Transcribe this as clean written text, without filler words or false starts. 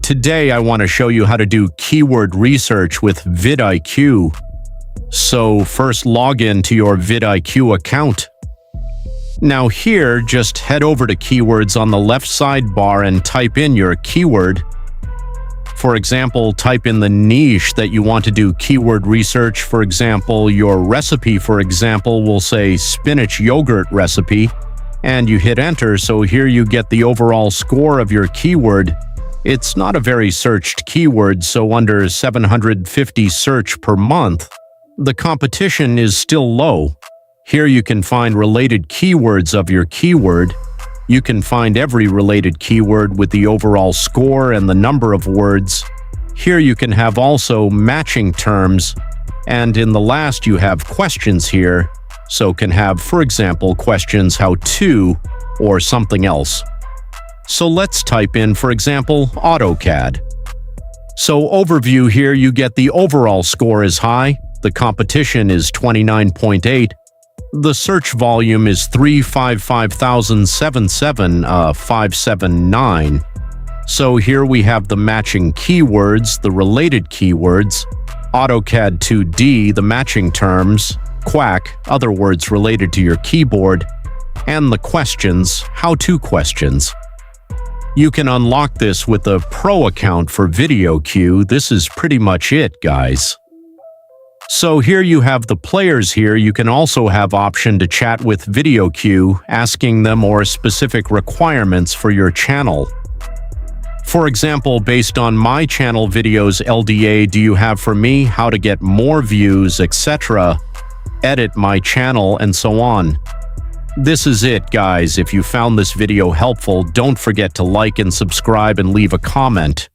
Today I want to show you how to do keyword research with vidIQ. So first log in to your vidIQ account. Now here, just head over to keywords on the left sidebar and type in your keyword. For example, type in the niche that you want to do keyword research. For example, your recipe, for example, will say spinach yogurt recipe, and you hit enter, so here you get the overall score of your keyword. It's not a very searched keyword, so under 750 search per month. The competition is still low. Here you can find related keywords of your keyword. You can find every related keyword with the overall score and the number of words. Here you can have also matching terms, and in the last you have questions here, so can have, for example, questions how to or something else. So let's type in, for example, AutoCAD. So overview here, you get the overall score is high, the competition is 29.8, the search volume is 355,077,579. So here we have the matching keywords, the related keywords, AutoCAD 2D, the matching terms, Quack, other words related to your keyboard, and the questions, how-to questions. You can unlock this with a pro account for vidIQ. This is pretty much it, guys. So here you have the players here. You can also have option to chat with vidIQ, asking them more specific requirements for your channel. For example, based on my channel videos, LDA do you have for me, how to get more views, etc., edit my channel, and so on. This is it, guys. If you found this video helpful, don't forget to like and subscribe and leave a comment.